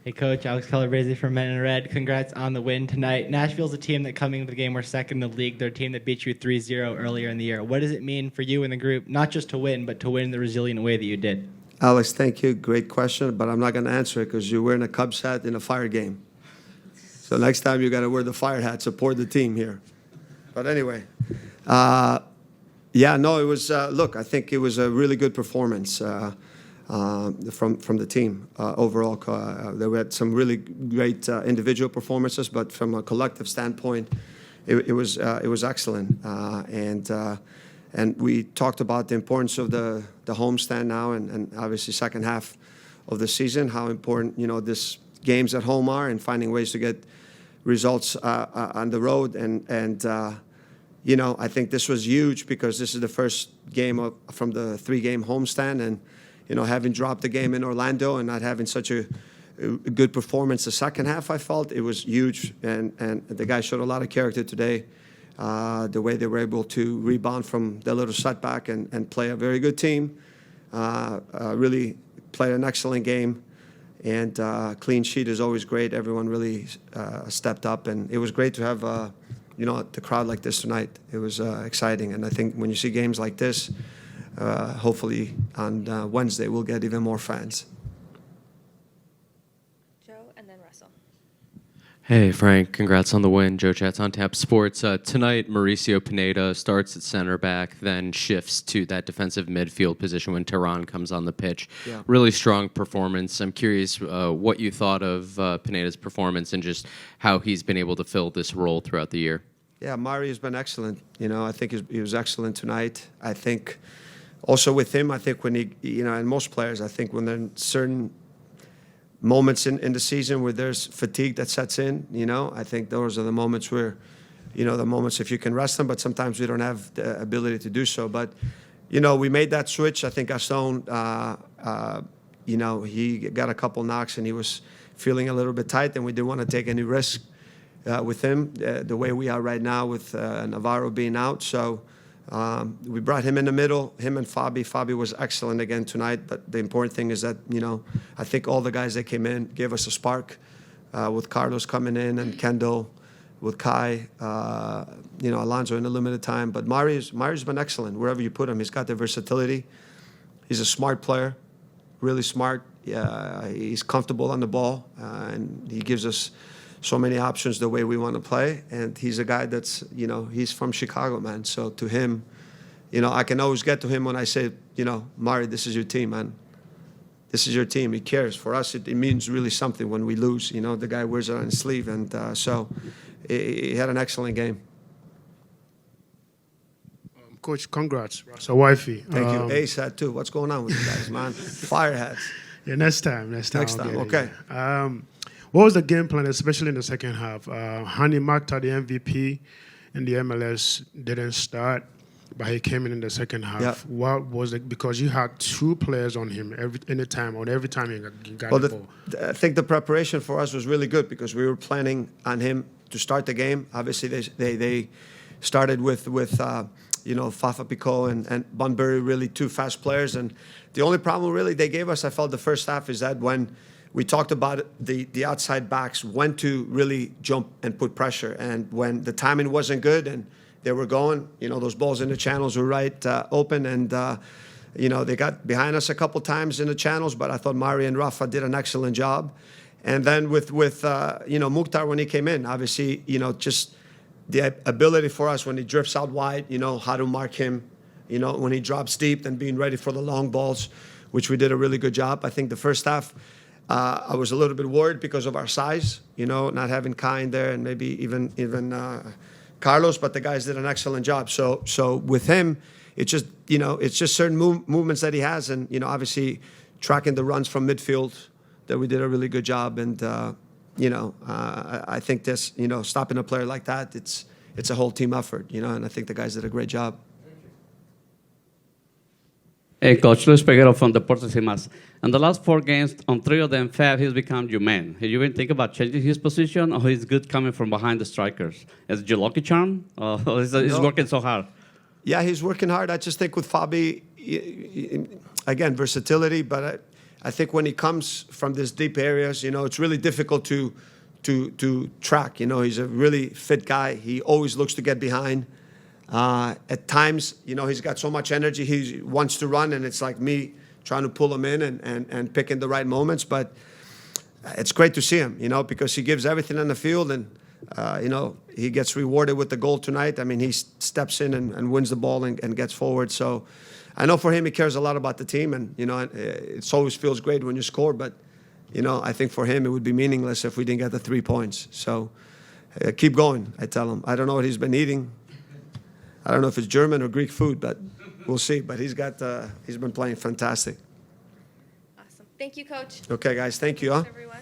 Hey, Coach. Alex Calabrese from Men in Red. Congrats on the win tonight. Nashville's a team that coming into the game, we're second in the league. They're a team that beat you 3-0 earlier in the year. What does it mean for you and the group, not just to win, but to win in the resilient way that you did? Alex, thank you. Great question, but I'm not going to answer it because you're wearing a Cubs hat in a Fire game. So next time you got to wear the Fire hat, support the team here. But anyway, yeah, no, it was, look, I think it was a really good performance from the team overall. There were some really great individual performances, but from a collective standpoint, it was excellent. And we talked about the importance of the homestand now, and obviously second half of the season, how important this games at home are, and finding ways to get results on the road. And I think this was huge because this is the first game from the 3-game homestand, and having dropped the game in Orlando and not having such a good performance the second half, I felt it was huge. And the guys showed a lot of character today. The way they were able to rebound from the little setback and play a very good team, really played an excellent game, and clean sheet is always great. Everyone really stepped up, and it was great to have the crowd like this tonight. It was exciting, and I think when you see games like this, hopefully on Wednesday we'll get even more fans. Hey, Frank. Congrats on the win. Joe Chats on Tap Sports. Tonight, Mauricio Pineda starts at center back, then shifts to that defensive midfield position when Tehran comes on the pitch. Yeah. Really strong performance. I'm curious what you thought of Pineda's performance and just how he's been able to fill this role throughout the year. Yeah, Mario's been excellent. I think he was excellent tonight. I think also with him, I think when he, and most players, I think when they're in certain moments in the season where there's fatigue that sets in, I think those are the moments where, the moments if you can rest them, but sometimes we don't have the ability to do so. But, we made that switch. I think Gaston, he got a couple knocks and he was feeling a little bit tight, and we didn't want to take any risk with him the way we are right now with Navarro being out. So we brought him in the middle, him and Fabi. Fabi was excellent again tonight, but the important thing is that, I think all the guys that came in gave us a spark with Carlos coming in and Kendall, with Kai, Alonso in a limited time. But Mario's been excellent wherever you put him. He's got the versatility. He's a smart player, really smart. He's comfortable on the ball, and he gives us so many options the way we want to play. And he's a guy that's, he's from Chicago, man. So to him, I can always get to him when I say, Mario, this is your team, man. This is your team. He cares. For us, it means really something when we lose. The guy wears it on his sleeve. And so he had an excellent game. Coach, congrats. So, wifey. Thank you. Ace hat, too. What's going on with you guys, man? Fire hats. Yeah, next time. Okay. What was the game plan, especially in the second half? Hani Makta, the MVP in the MLS, didn't start, but he came in the second half. Yeah. What was it? Because you had 2 players on him every time he got the ball. I think the preparation for us was really good because we were planning on him to start the game. Obviously, they started with Fafa Pico and Bunbury, really 2 fast players. And the only problem really they gave us, I felt the first half, is that when we talked about the outside backs, when to really jump and put pressure. And when the timing wasn't good and they were going, those balls in the channels were right open. And, they got behind us a couple times in the channels, but I thought Mari and Rafa did an excellent job. And then with Mukhtar, when he came in, obviously, just the ability for us when he drifts out wide, how to mark him, when he drops deep and being ready for the long balls, which we did a really good job. I think the first half, I was a little bit worried because of our size, not having Kai in there and maybe even Carlos, but the guys did an excellent job. So with him, it's just certain movements that he has, and obviously tracking the runs from midfield that we did a really good job. And I think this, stopping a player like that, it's a whole team effort, and I think the guys did a great job. Hey, Coach Luis Peguero from Deportes y Más. In the last 4 games, on 3 of them, Fab, he's become your man. Have you even think about changing his position, or he's good coming from behind the strikers? Is it your lucky charm, or he's working so hard? Yeah, he's working hard. I just think with Fabi, again, versatility, but I think when he comes from these deep areas, it's really difficult to track. He's a really fit guy. He always looks to get behind. At times, he's got so much energy. He wants to run, and it's like me trying to pull him in and picking the right moments. But it's great to see him, because he gives everything on the field, and he gets rewarded with the goal tonight. I mean, he steps in and wins the ball and gets forward. So I know for him, he cares a lot about the team, and it always feels great when you score. But I think for him, it would be meaningless if we didn't get the 3 points. So keep going, I tell him. I don't know what he's been eating. I don't know if it's German or Greek food, but we'll see. But he's been playing fantastic. Awesome. Thank you, Coach. Okay, guys. Thank you. Everyone.